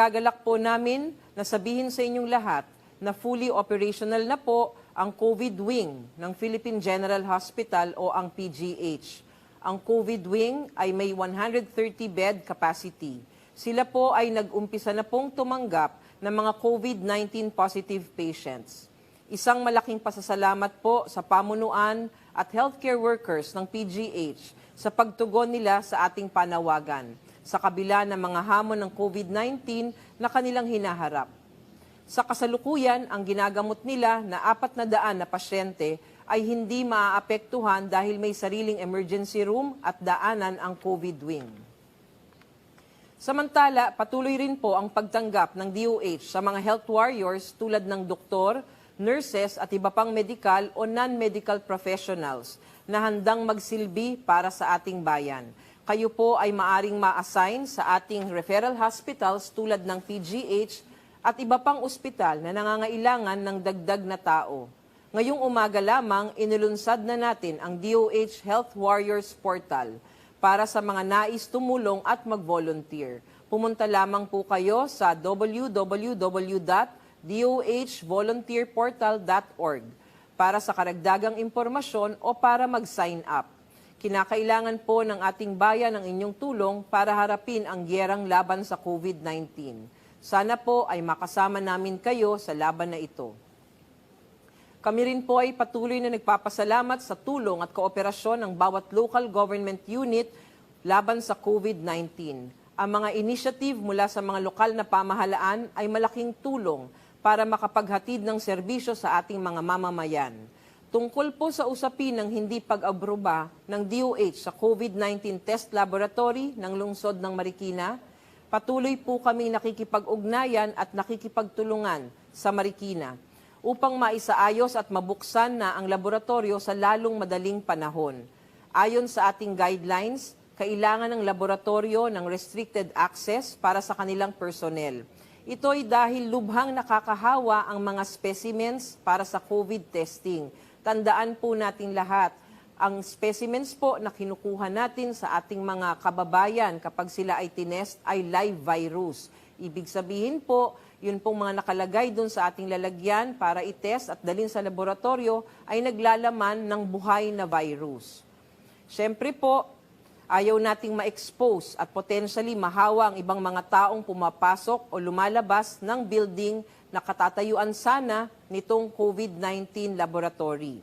Gagalak po namin na sabihin sa inyong lahat na fully operational na po ang COVID wing ng Philippine General Hospital o ang PGH. Ang COVID wing ay may 130-bed capacity. Sila po ay nag-umpisa na pong tumanggap ng mga COVID-19 positive patients. Isang malaking pasasalamat po sa pamunuan at healthcare workers ng PGH sa pagtugon nila sa ating panawagan sa kabila ng mga hamon ng COVID-19 na kanilang hinaharap. Sa kasalukuyan, ang ginagamot nila na 400 na pasyente ay hindi maaapektuhan dahil may sariling emergency room at daanan ang COVID wing. Samantala, patuloy rin po ang pagtanggap ng DOH sa mga health warriors tulad ng doktor, nurses at iba pang medical o non-medical professionals na handang magsilbi para sa ating bayan. Kayo po ay maaring ma-assign sa ating referral hospitals tulad ng PGH at iba pang ospital na nangangailangan ng dagdag na tao. Ngayong umaga lamang, inilunsad na natin ang DOH Health Warriors Portal para sa mga nais tumulong at mag-volunteer. Pumunta lamang po kayo sa www.dohvolunteerportal.org para sa karagdagang impormasyon o para mag-sign up. Kinakailangan po ng ating bayan ang inyong tulong para harapin ang gyerang laban sa COVID-19. Sana po ay makasama namin kayo sa laban na ito. Kami rin po ay patuloy na nagpapasalamat sa tulong at kooperasyon ng bawat local government unit laban sa COVID-19. Ang mga initiative mula sa mga lokal na pamahalaan ay malaking tulong para makapaghatid ng serbisyo sa ating mga mamamayan. Tungkol po sa usapin ng hindi pag-aproba ng DOH sa COVID-19 test laboratory ng lungsod ng Marikina, patuloy po kaming nakikipag-ugnayan at nakikipagtulungan sa Marikina upang maisaayos at mabuksan na ang laboratorio sa lalong madaling panahon. Ayon sa ating guidelines, kailangan ng laboratorio ng restricted access para sa kanilang personnel. Ito ay dahil lubhang nakakahawa ang mga specimens para sa COVID testing. Tandaan po natin lahat, ang specimens po na kinukuha natin sa ating mga kababayan kapag sila ay tinest ay live virus. Ibig sabihin po, yun pong mga nakalagay dun sa ating lalagyan para itest at dalhin sa laboratorio ay naglalaman ng buhay na virus. Siyempre po, ayaw nating ma-expose at potentially mahawa ang ibang mga taong pumapasok o lumalabas ng building na katatayuan sana nitong COVID-19 laboratory.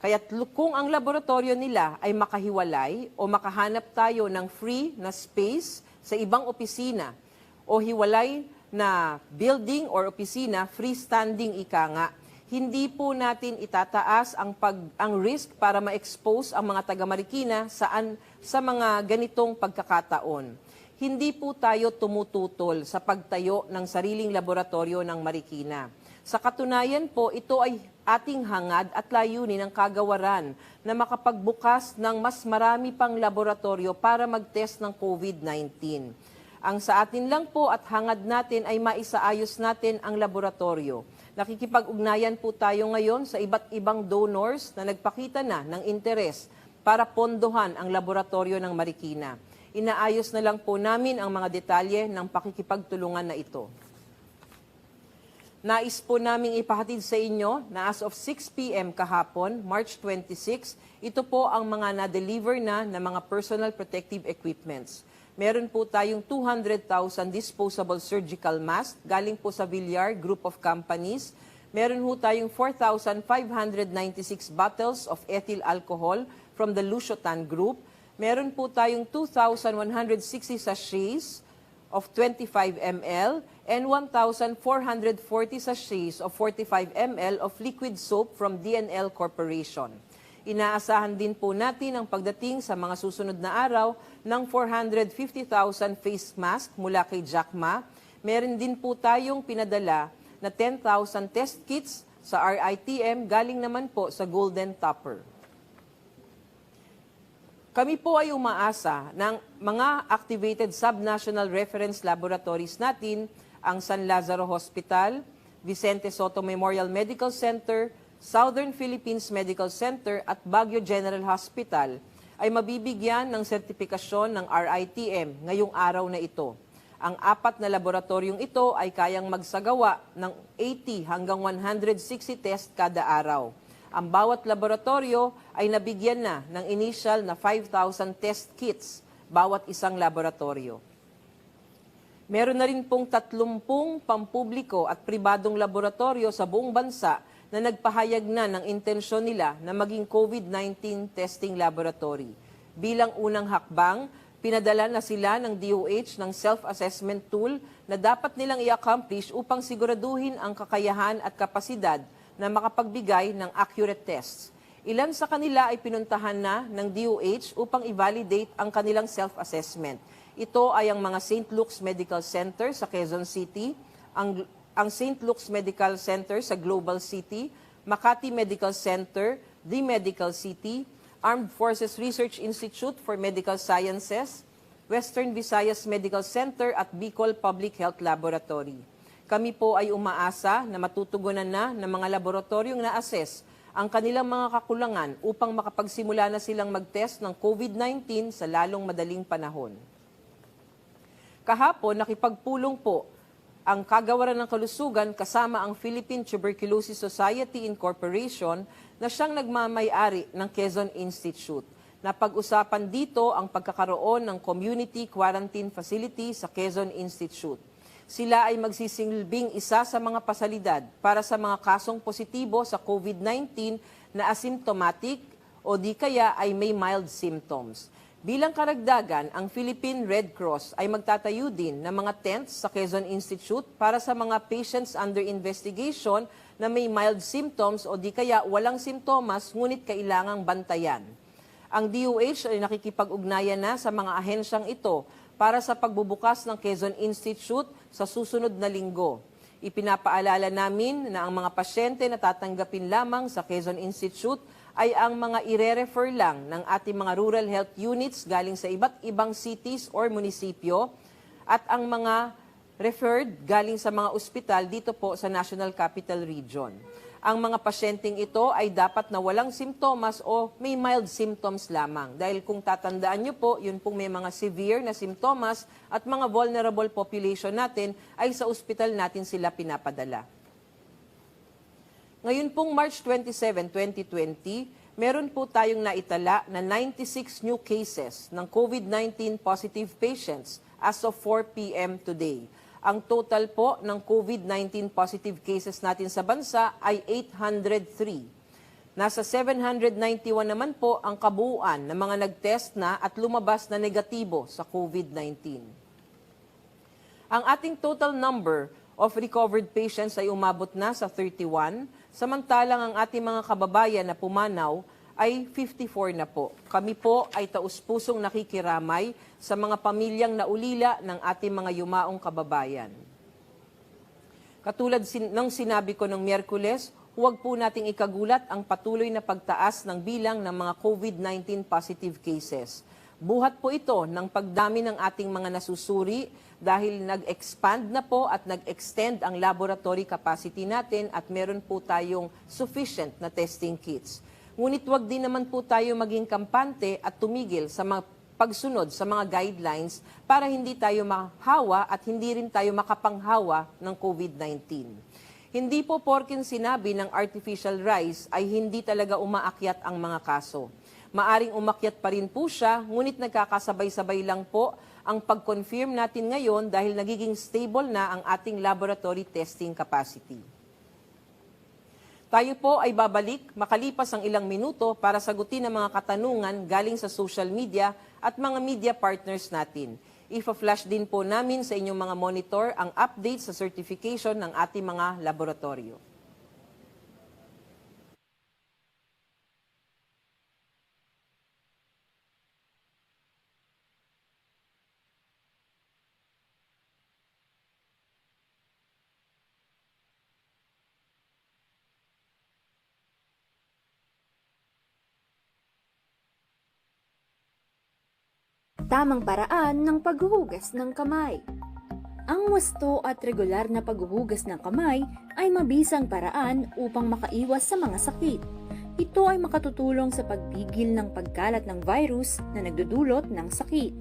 Kaya kung ang laboratorio nila ay makahiwalay o makahanap tayo ng free na space sa ibang opisina o hiwalay na building or opisina, freestanding ika nga, hindi po natin itataas ang risk para ma-expose ang mga taga-Marikina sa mga ganitong pagkakataon. Hindi po tayo tumututol sa pagtayo ng sariling laboratorio ng Marikina. Sa katunayan po, ito ay ating hangad at layunin ng kagawaran na makapagbukas ng mas marami pang laboratorio para mag-test ng COVID-19. Ang sa atin lang po at hangad natin ay maisaayos natin ang laboratorio. Nakikipag-ugnayan po tayo ngayon sa iba't ibang donors na nagpakita na ng interes para pondohan ang laboratorio ng Marikina. Inaayos na lang po namin ang mga detalye ng pakikipagtulungan na ito. Nais po naming ipahatid sa inyo na as of 6 p.m. kahapon, March 26, ito po ang mga na-deliver na ng mga personal protective equipments. Meron po tayong 200,000 disposable surgical mask galing po sa Villar Group of Companies. Meron po tayong 4,596 bottles of ethyl alcohol from the Lushotan Group. Meron po tayong 2,160 sachets of 25 ml and 1,440 sachets of 45 ml of liquid soap from DNL Corporation. Inaasahan din po natin ang pagdating sa mga susunod na araw ng 450,000 face mask mula kay Jackma. Meron din po tayong pinadala na 10,000 test kits sa RITM galing naman po sa Golden Topper. Kami po ay umaasa ng mga activated subnational reference laboratories natin, ang San Lazaro Hospital, Vicente Soto Memorial Medical Center, Southern Philippines Medical Center at Baguio General Hospital ay mabibigyan ng sertipikasyon ng RITM ngayong araw na ito. Ang 4 na laboratoryong ito ay kayang magsagawa ng 80 hanggang 160 test kada araw. Ang bawat laboratorio ay nabigyan na ng initial na 5,000 test kits bawat isang laboratorio. Meron na rin pong 30 pampubliko at pribadong laboratorio sa buong bansa na nagpahayag na ng intensyon nila na maging COVID-19 testing laboratory. Bilang unang hakbang, pinadala na sila ng DOH ng self-assessment tool na dapat nilang i-accomplish upang siguraduhin ang kakayahan at kapasidad na makapagbigay ng accurate tests. Ilan sa kanila ay pinuntahan na ng DOH upang i-validate ang kanilang self-assessment. Ito ay ang mga St. Luke's Medical Center sa Quezon City, ang St. Luke's Medical Center sa Global City, Makati Medical Center, The Medical City, Armed Forces Research Institute for Medical Sciences, Western Visayas Medical Center at Bicol Public Health Laboratory. Kami po ay umaasa na matutugunan na ng mga laboratoryong na-assess ang kanilang mga kakulangan upang makapagsimula na silang mag-test ng COVID-19 sa lalong madaling panahon. Kahapon, nakipagpulong po ang Kagawaran ng Kalusugan kasama ang Philippine Tuberculosis Society Incorporation na siyang nagmamay-ari ng Quezon Institute. Napag-usapan dito ang pagkakaroon ng community quarantine facility sa Quezon Institute. Sila ay magsisilbing isa sa mga pasalidad para sa mga kasong positibo sa COVID-19 na asymptomatic o di kaya ay may mild symptoms. Bilang karagdagan, ang Philippine Red Cross ay magtatayo din ng mga tents sa Quezon Institute para sa mga patients under investigation na may mild symptoms o di kaya walang simptomas ngunit kailangang bantayan. Ang DOH ay nakikipag-ugnayan na sa mga ahensyang ito para sa pagbubukas ng Quezon Institute sa susunod na linggo. Ipinapaalala namin na ang mga pasyente na tatanggapin lamang sa Quezon Institute ay ang mga ire-refer lang ng ating mga rural health units galing sa iba't ibang cities or munisipyo at ang mga referred galing sa mga ospital dito po sa National Capital Region. Ang mga pasyenteng ito ay dapat na walang simptomas o may mild symptoms lamang. Dahil kung tatandaan nyo po, yun pong may mga severe na simptomas at mga vulnerable population natin ay sa ospital natin sila pinapadala. Ngayon pong March 27, 2020, meron po tayong naitala na 96 new cases ng COVID-19 positive patients as of 4 p.m. today. Ang total po ng COVID-19 positive cases natin sa bansa ay 803. Nasa 791 naman po ang kabuuan ng mga nag-test na at lumabas na negatibo sa COVID-19. Ang ating total number of recovered patients ay umabot na sa 31, samantalang ang ating mga kababayan na pumanaw ay 54 na po. Kami po ay taus-pusong nakikiramay sa mga pamilyang naulila ng ating mga yumaong kababayan. Katulad ng sinabi ko ng Miyerkules, huwag po nating ikagulat ang patuloy na pagtaas ng bilang ng mga COVID-19 positive cases. Buhat po ito ng pagdami ng ating mga nasusuri dahil nag-expand na po at nag-extend ang laboratory capacity natin at meron po tayong sufficient na testing kits. Ngunit wag din naman po tayo maging kampante at tumigil sa mga pagsunod sa mga guidelines para hindi tayo mahawa at hindi rin tayo makapanghawa ng COVID-19. Hindi po porkin sinabi ng artificial rise ay hindi talaga umaakyat ang mga kaso. Maaring umakyat pa rin po siya, ngunit nagkakasabay-sabay lang po ang pag-confirm natin ngayon dahil nagiging stable na ang ating laboratory testing capacity. Tayo po ay babalik makalipas ang ilang minuto para sagutin ang mga katanungan galing sa social media at mga media partners natin. Ipa-flash din po namin sa inyong mga monitor ang update sa certification ng ating mga laboratorio. Tamang paraan ng paghuhugas ng kamay. Ang wasto at regular na paghuhugas ng kamay ay mabisang paraan upang makaiwas sa mga sakit. Ito ay makatutulong sa pagpigil ng pagkalat ng virus na nagdudulot ng sakit.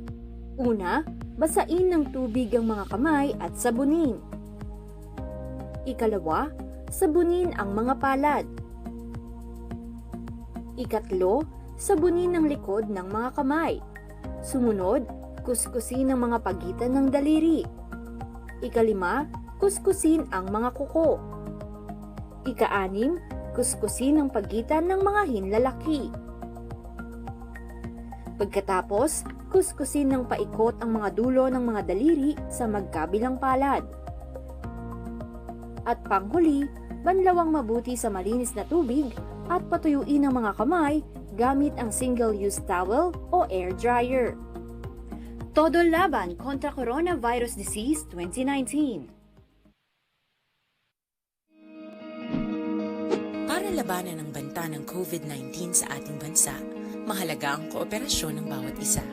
Una, basain ng tubig ang mga kamay at sabunin. Ikalawa, sabunin ang mga palad. Ikatlo, sabunin ang likod ng mga kamay. Sumunod, kuskusin ang mga pagitan ng daliri. Ikalima, kuskusin ang mga kuko. Ika-anim, kuskusin ang pagitan ng mga hinlalaki. Pagkatapos, kuskusin ng paikot ang mga dulo ng mga daliri sa magkabilang palad. At panghuli, banlawang mabuti sa malinis na tubig at patuyuin ang mga kamay gamit ang single-use towel o air dryer. Todo laban kontra Coronavirus Disease 2019. Para labanan ang banta ng COVID-19 sa ating bansa, mahalaga ang kooperasyon ng bawat isa.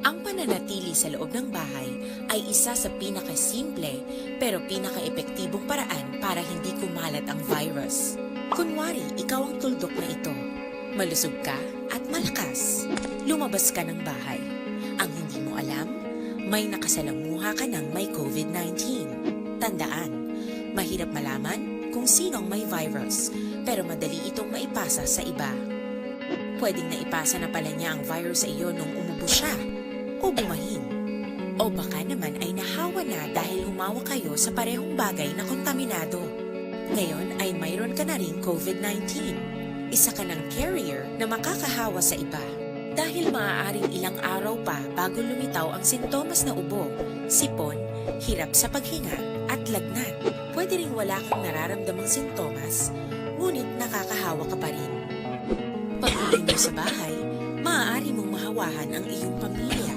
Ang pananatili sa loob ng bahay ay isa sa pinakasimple pero pinaka-epektibong paraan para hindi kumalat ang virus. Kunwari, ikaw ang tuldok na ito. Malusog ka at malakas. Lumabas ka ng bahay. Ang hindi mo alam, may nakasalamuha ka ng may COVID-19. Tandaan, mahirap malaman kung sinong may virus, pero madali itong maipasa sa iba. Pwedeng naipasa na pala niya ang virus sa iyo nung umubo siya, o bumahin. O baka naman ay nahawa na dahil humawa kayo sa parehong bagay na kontaminado. Ngayon ay mayroon ka na ring COVID-19. Isa ka ng carrier na makakahawa sa iba. Dahil maaaring ilang araw pa bago lumitaw ang sintomas na ubo, sipon, hirap sa paghinga at lagnat. Pwede ring wala kang nararamdamang sintomas, ngunit nakakahawa ka pa rin. Pag-uwi mo sa bahay, maaari mong mahawahan ang iyong pamilya.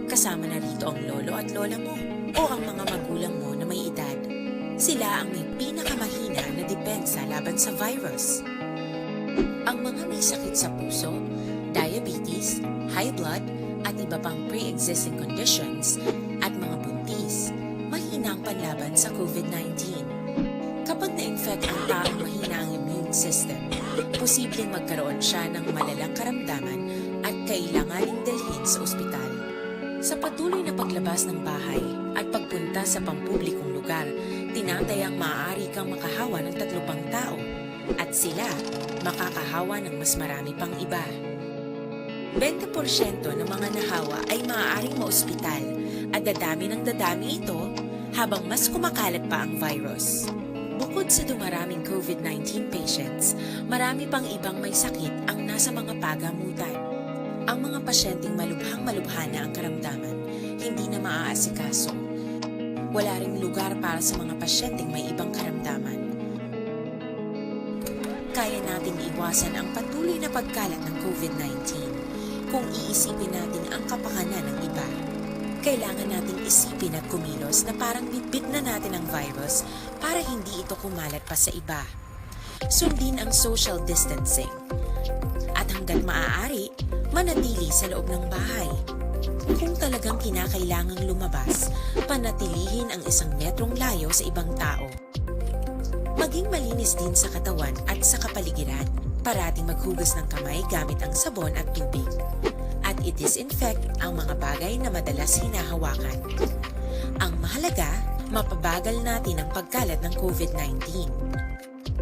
Kasama na rito ang lolo at lola mo o ang mga magulang mo na may edad. Sila ang may pinakamahina na depensa laban sa virus. Ang mga may sakit sa puso, diabetes, high blood, at iba pang pre-existing conditions at mga buntis, mahina ang panlaban sa COVID-19. Kapag na-infect ang taong mahina ang immune system, posibleng magkaroon siya ng malalang karamdaman at kailanganing dalhin sa ospital. Sa patuloy na paglabas ng bahay at pagpunta sa pampublikong lugar, tinatayang maaari kang makahawa ng 3 pang tao at sila makakahawa ng mas marami pang iba. 20% ng mga nahawa ay maaaring maospital at dadami ng dadami ito habang mas kumakalat pa ang virus. Bukod sa dumaraming COVID-19 patients, marami pang ibang may sakit ang nasa mga pagamutan. Ang mga pasyenteng malubhang-malubha na ang karamdaman, hindi na maaasikaso. Wala ring lugar para sa mga pasyenteng may ibang karamdaman. Kaya nating iwasan ang patuloy na pagkalat ng COVID-19 kung iisipin natin ang kapakanan ng iba. Kailangan nating isipin at kumilos na parang bitbit na natin ang virus para hindi ito kumalat pa sa iba. Sundin ang social distancing. At hanggat maaari, manatili sa loob ng bahay. Kung talagang kinakailangang lumabas, panatilihin ang 1 metrong layo sa ibang tao. Maging malinis din sa katawan at sa kapaligiran. Parating maghugas ng kamay gamit ang sabon at tubig. At i-disinfect ang mga bagay na madalas hinahawakan. Ang mahalaga, mapabagal natin ang pagkalat ng COVID-19.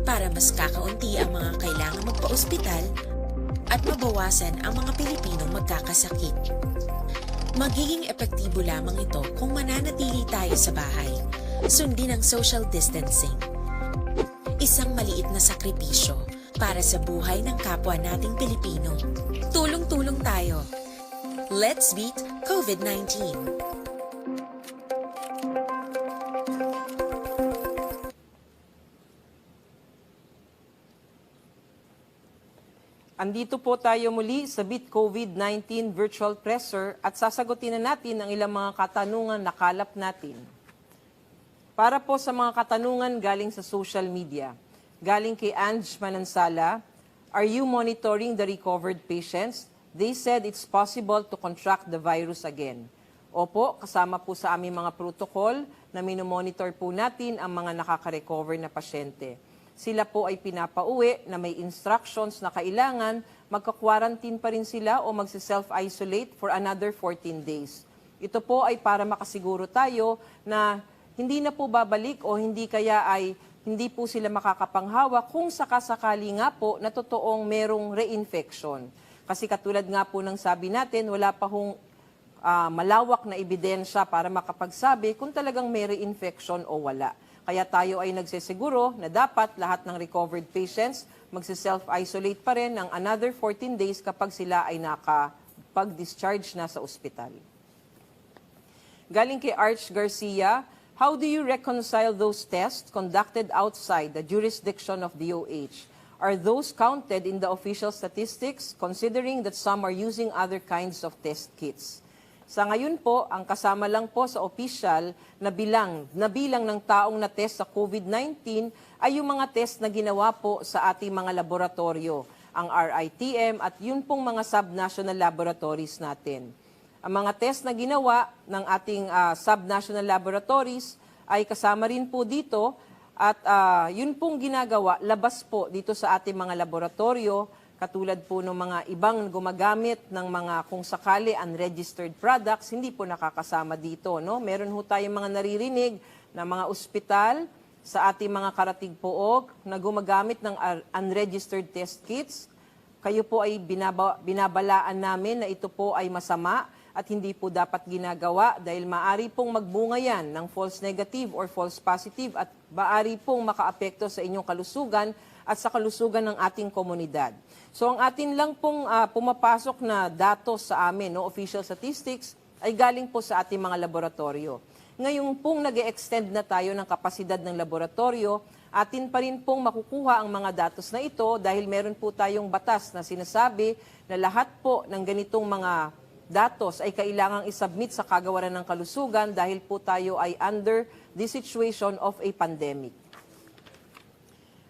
Para mas kakaunti ang mga kailangang magpa-ospital at mabawasan ang mga Pilipinong magkakasakit. Magiging epektibo lamang ito kung mananatili tayo sa bahay. Sundin ang social distancing. Isang maliit na sakripisyo para sa buhay ng kapwa nating Pilipino. Tulong-tulong tayo. Let's beat COVID-19. Andito po tayo muli sa Beat COVID-19 Virtual Presser at sasagutin na natin ang ilang mga katanungan na kalap natin. Para po sa mga katanungan galing sa social media, galing kay Ange Manansala, are you monitoring the recovered patients? They said it's possible to contract the virus again. Opo, kasama po sa aming mga protocol na minomonitor po natin ang mga nakaka-recover na pasyente. Sila po ay pinapauwi na may instructions na kailangan magka-quarantine pa rin sila o magsi-self-isolate for another 14 days. Ito po ay para makasiguro tayo na hindi na po babalik o hindi kaya ay hindi po sila makakapanghawa kung sakasakali nga po na totoong merong reinfection. Kasi katulad nga po ng sabi natin, wala pa hong malawak na ebidensya para makapagsabi kung talagang may reinfection o wala. Kaya tayo ay nagsisiguro na dapat lahat ng recovered patients magsi-self-isolate pa rin ng another 14 days kapag sila ay nakapag-discharge na sa ospital. Galing kay Arch Garcia, how do you reconcile those tests conducted outside the jurisdiction of DOH? Are those counted in the official statistics considering that some are using other kinds of test kits? Sa ngayon po, ang kasama lang po sa official na bilang ng taong na-test sa COVID-19 ay yung mga test na ginawa po sa ating mga laboratorio, ang RITM at yun pong mga subnational laboratories natin. Ang mga test na ginawa ng ating subnational laboratories ay kasama rin po dito at yun pong ginagawa, labas po dito sa ating mga laboratorio, katulad po ng mga ibang gumagamit ng mga kung sakali unregistered products, hindi po nakakasama dito. No? Meron ho tayong mga naririnig na mga ospital sa ating mga karatig poog na gumagamit ng unregistered test kits. Kayo po ay binabalaan namin na ito po ay masama at hindi po dapat ginagawa dahil maaari pong magbunga yan ng false negative or false positive at maaari pong makaapekto sa inyong kalusugan at sa kalusugan ng ating komunidad. So ang atin lang pong pumapasok na datos sa amin, no, official statistics, ay galing po sa ating mga laboratorio. Ngayon pong nag-extend na tayo ng kapasidad ng laboratorio, atin pa rin pong makukuha ang mga datos na ito dahil meron po tayong batas na sinasabi na lahat po ng ganitong mga datos ay kailangang isubmit sa kagawaran ng kalusugan dahil po tayo ay under the situation of a pandemic.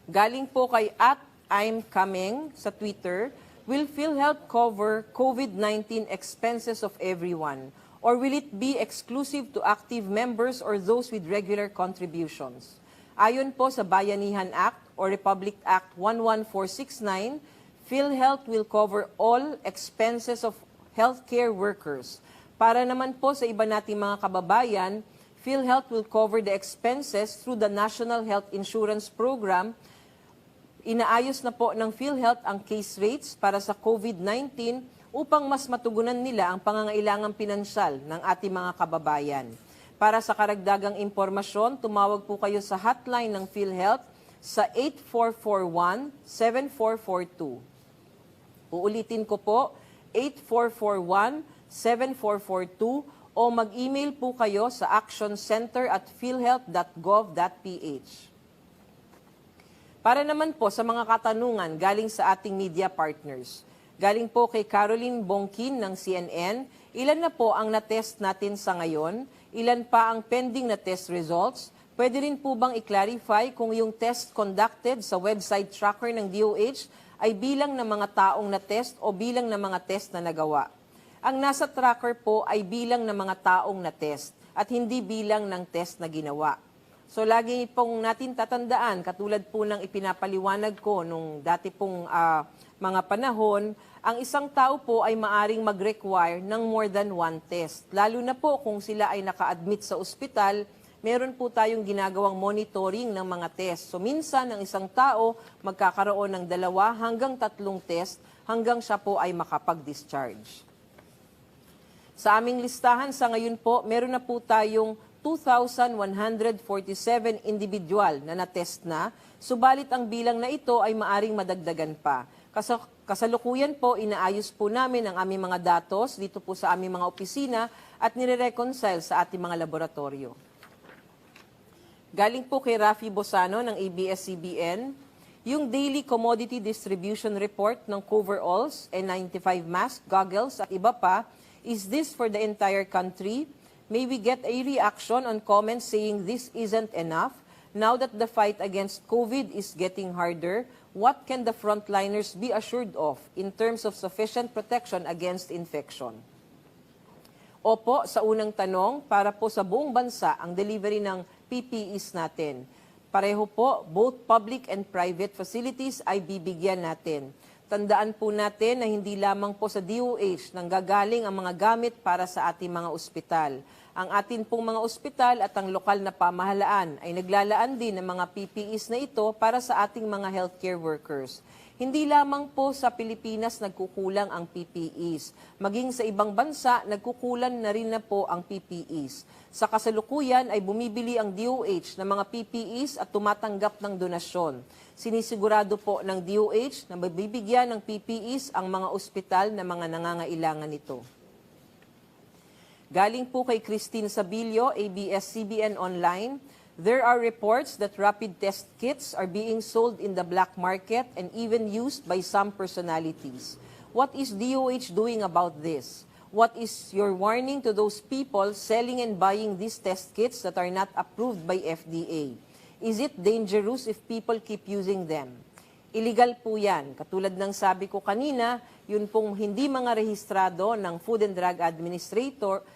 Galing po kay @I'mComing sa Twitter, will PhilHealth cover COVID-19 expenses of everyone? Or will it be exclusive to active members or those with regular contributions? Ayon po sa Bayanihan Act or Republic Act 11469, PhilHealth will cover all expenses of healthcare workers. Para naman po sa iba nating mga kababayan, PhilHealth will cover the expenses through the National Health Insurance Program. Inaayos na po ng PhilHealth ang case rates para sa COVID-19 upang mas matugunan nila ang pangangailangang pinansyal ng ating mga kababayan. Para sa karagdagang impormasyon, tumawag po kayo sa hotline ng PhilHealth sa 8441-7442. Uulitin ko po, 8441-7442 o mag-email po kayo sa actioncenter@philhealth.gov.ph. Para naman po sa mga katanungan galing sa ating media partners. Galing po kay Caroline Bongkin ng CNN, ilan na po ang na-test natin sa ngayon? Ilan pa ang pending na test results? Pwede rin po bang i-clarify kung yung test conducted sa website tracker ng DOH ay bilang ng mga taong na-test o bilang ng mga test na nagawa? Ang nasa tracker po ay bilang ng mga taong na-test at hindi bilang ng test na ginawa. So lagi pong natin tatandaan, katulad po ng ipinapaliwanag ko nung dati pong mga panahon, ang isang tao po ay maaring mag-require ng more than one test. Lalo na po kung sila ay naka-admit sa ospital, meron po tayong ginagawang monitoring ng mga test. So minsan, ang isang tao magkakaroon ng 2 hanggang 3 test hanggang siya po ay makapag-discharge. Sa aming listahan sa ngayon po, meron na po tayong 2,147 individual na na-test na, subalit ang bilang na ito ay maaring madagdagan pa. Kasalukuyan po, inaayos po namin ang aming mga datos dito po sa aming mga opisina at nire-reconcile sa ating mga laboratorio. Galing po kay Rafi Bosano ng ABS-CBN, yung Daily Commodity Distribution Report ng coveralls, N95 mask, goggles at iba pa, is this for the entire country? May we get a reaction on comments saying this isn't enough? Now that the fight against COVID is getting harder, what can the frontliners be assured of in terms of sufficient protection against infection? Opo, sa unang tanong, para po sa buong bansa ang delivery ng PPEs natin. Pareho po, both public and private facilities ay bibigyan natin. Tandaan po natin na hindi lamang po sa DOH nanggagaling ang mga gamit para sa ating mga ospital. Ang atin pong mga ospital at ang lokal na pamahalaan ay naglalaan din ng mga PPEs na ito para sa ating mga healthcare workers. Hindi lamang po sa Pilipinas nagkukulang ang PPEs. Maging sa ibang bansa, nagkukulan na rin na po ang PPEs. Sa kasalukuyan ay bumibili ang DOH ng mga PPEs at tumatanggap ng donasyon. Sinisigurado po ng DOH na mabibigyan ng PPEs ang mga ospital na mga nangangailangan nito. Galing po kay Christine Sabilio, ABS-CBN Online, there are reports that rapid test kits are being sold in the black market and even used by some personalities. What is DOH doing about this? What is your warning to those people selling and buying these test kits that are not approved by FDA? Is it dangerous if people keep using them? Illegal po yan. Katulad ng sabi ko kanina, yun pong hindi mga rehistrado ng Food and Drug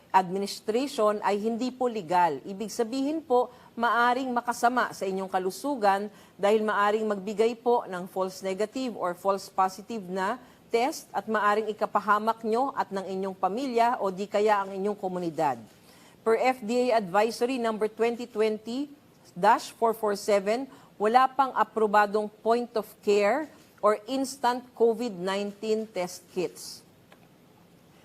Administration ay hindi po legal. Ibig sabihin po, maaring makasama sa inyong kalusugan dahil maaring magbigay po ng false negative or false positive na test at maaring ikapahamak nyo at ng inyong pamilya o di kaya ang inyong komunidad. Per FDA Advisory number 2020-447, wala pang aprobadong point of care or instant COVID-19 test kits.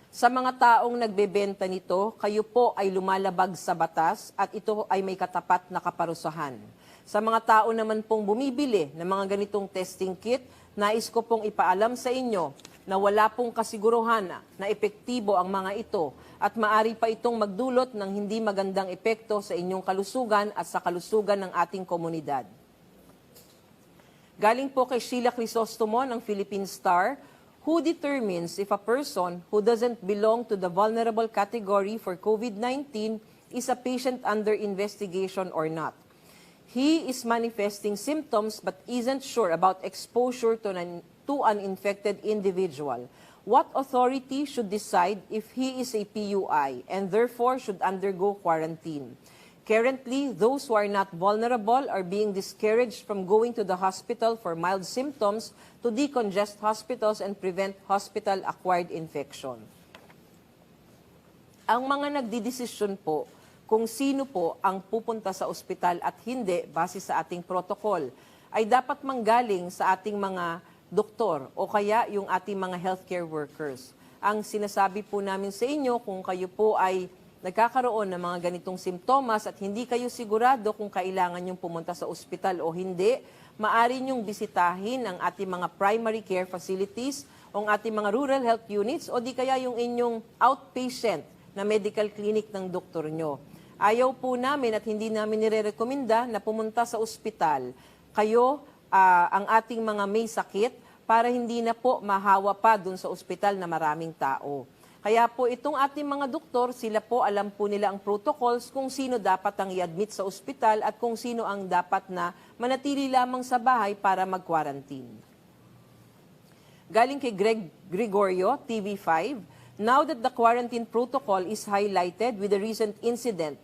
Sa mga taong nagbebenta nito, kayo po ay lumalabag sa batas at ito ay may katapat na kaparusahan. Sa mga tao naman pong bumibili ng mga ganitong testing kit, nais ko pong ipaalam sa inyo na wala pong kasiguruhan na epektibo ang mga ito at maari pa itong magdulot ng hindi magandang epekto sa inyong kalusugan at sa kalusugan ng ating komunidad. Galing po kay Sheila Crisostomo ng Philippine Star, who determines if a person who doesn't belong to the vulnerable category for COVID-19 is a patient under investigation or not. He is manifesting symptoms but isn't sure about exposure to an infected individual. What authority should decide if he is a PUI and therefore should undergo quarantine? Currently, those who are not vulnerable are being discouraged from going to the hospital for mild symptoms to decongest hospitals and prevent hospital-acquired infection. Ang mga nagdidesisyon po kung sino po ang pupunta sa ospital at hindi base sa ating protocol ay dapat manggaling sa ating mga doktor o kaya yung ating mga healthcare workers. Ang sinasabi po namin sa inyo kung kayo po ay nagkakaroon ng mga ganitong simptomas at hindi kayo sigurado kung kailangan nyong pumunta sa ospital o hindi, maaari nyong bisitahin ang ating mga primary care facilities o ang ating mga rural health units o di kaya yung inyong outpatient na medical clinic ng doktor nyo. Ayaw po namin at hindi namin nire-rekomenda na pumunta sa ospital. Kayo, ang ating mga may sakit para hindi na po mahawa pa dun sa ospital na maraming tao. Kaya po itong ating mga doktor, sila po alam po nila ang protocols kung sino dapat ang i-admit sa ospital at kung sino ang dapat na manatili lamang sa bahay para mag-quarantine. Galing kay Gregorio, TV5, now that the quarantine protocol is highlighted with the recent incident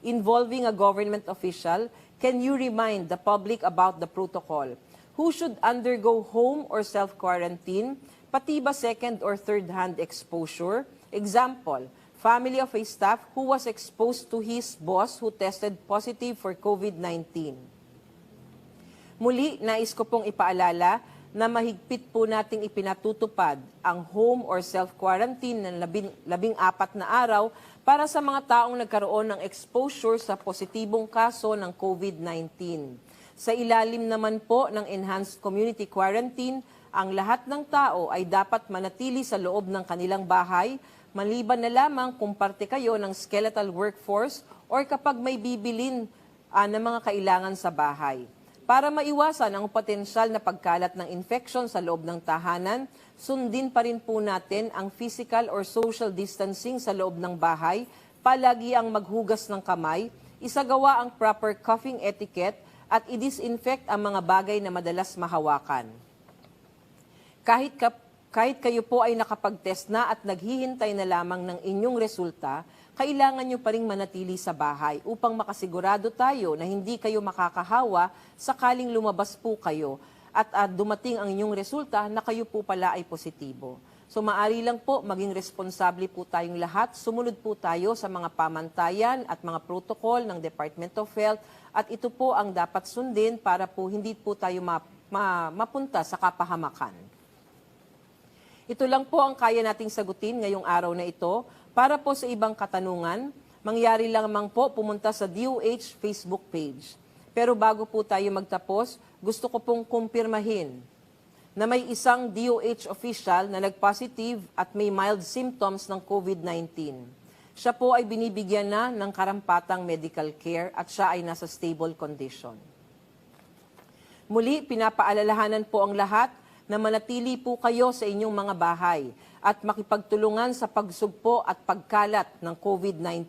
involving a government official, can you remind the public about the protocol? Who should undergo home or self-quarantine? Pati ba second or third-hand exposure? Example, family of a staff who was exposed to his boss who tested positive for COVID-19. Muli, nais ko pong ipaalala na mahigpit po nating ipinatutupad ang home or self-quarantine ng 14 na araw para sa mga taong nagkaroon ng exposure sa positibong kaso ng COVID-19. Sa ilalim naman po ng Enhanced Community Quarantine, ang lahat ng tao ay dapat manatili sa loob ng kanilang bahay, maliban na lamang kung parte kayo ng skeletal workforce or kapag may bibilin ng mga kailangan sa bahay. Para maiwasan ang potensyal na pagkalat ng infection sa loob ng tahanan, sundin pa rin po natin ang physical or social distancing sa loob ng bahay, palagi ang maghugas ng kamay, isagawa ang proper coughing etiquette at i-disinfect ang mga bagay na madalas mahawakan. Kahit kayo po ay nakapag-test na at naghihintay na lamang ng inyong resulta, kailangan nyo pa rin manatili sa bahay upang makasigurado tayo na hindi kayo makakahawa sakaling lumabas po kayo. at dumating ang inyong resulta na kayo po pala ay positibo. So maari lang po maging responsable po tayong lahat. Sumunod po tayo sa mga pamantayan at mga protocol ng Department of Health at ito po ang dapat sundin para po hindi po tayo mapunta sa kapahamakan. Ito lang po ang kaya nating sagutin ngayong araw na ito. Para po sa ibang katanungan, mangyari lamang po pumunta sa DOH Facebook page. Pero bago po tayo magtapos, gusto ko pong kumpirmahin na may isang DOH official na nag-positive at may mild symptoms ng COVID-19. Siya po ay binibigyan na ng karampatang medical care at siya ay nasa stable condition. Muli, pinapaalalahanan po ang lahat na manatili po kayo sa inyong mga bahay at makipagtulungan sa pagsugpo at pagkalat ng COVID-19.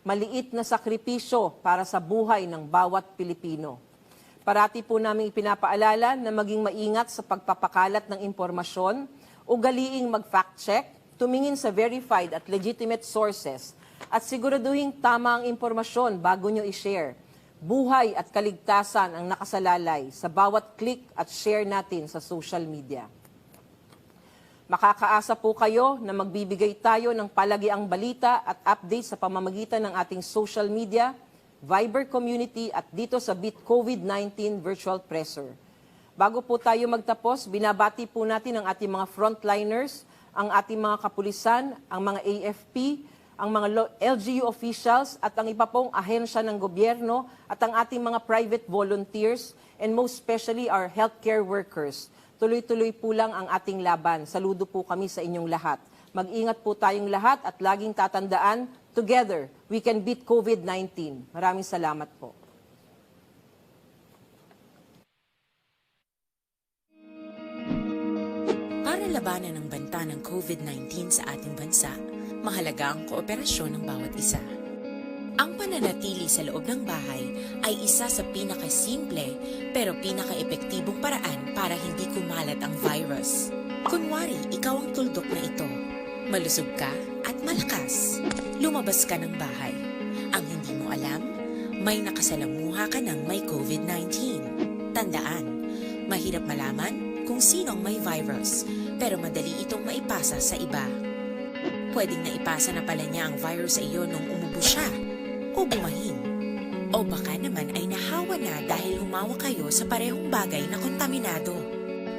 Maliit na sakripisyo para sa buhay ng bawat Pilipino. Parati po namin ipinapaalala na maging maingat sa pagpapakalat ng impormasyon, ugaliing mag-fact check, tumingin sa verified at legitimate sources, at siguraduhin tama ang impormasyon bago nyo i-share. Buhay at kaligtasan ang nakasalalay sa bawat click at share natin sa social media. Makakaasa po kayo na magbibigay tayo ng palagiang balita at update sa pamamagitan ng ating social media, Viber community at dito sa Beat COVID-19 Virtual Presser. Bago po tayo magtapos, binabati po natin ang ating mga frontliners, ang ating mga kapulisan, ang mga AFP, ang mga LGU officials at ang iba pong ahensya ng gobyerno at ang ating mga private volunteers and most especially our healthcare workers. Tuloy-tuloy po lang ang ating laban. Saludo po kami sa inyong lahat. Mag-ingat po tayong lahat at laging tatandaan, together, we can beat COVID-19. Maraming salamat po. Para labanan ang banta ng COVID-19 sa ating bansa, mahalaga ang kooperasyon ng bawat isa. Ang pananatili sa loob ng bahay ay isa sa pinakasimple pero pinaka-epektibong paraan para hindi kumalat ang virus. Kunwari, ikaw ang tuldok na ito. Malusog ka at malakas. Lumabas ka ng bahay. Ang hindi mo alam, may nakasalamuha ka ng may COVID-19. Tandaan, mahirap malaman kung sino ang may virus, pero madali itong maipasa sa iba. Pwedeng naipasa na pala niya ang virus sa iyo nung umubo siya o bumahin. O baka naman ay nahawa na dahil humawa kayo sa parehong bagay na kontaminado.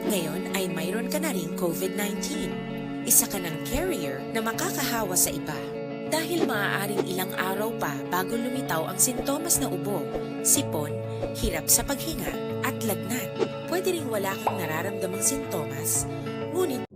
Ngayon ay mayroon ka na ring COVID-19. Isa ka ng carrier na makakahawa sa iba. Dahil maaaring ilang araw pa bago lumitaw ang sintomas na ubo, sipon, hirap sa paghinga at lagnat. Pwede ring wala kang nararamdamang sintomas, ngunit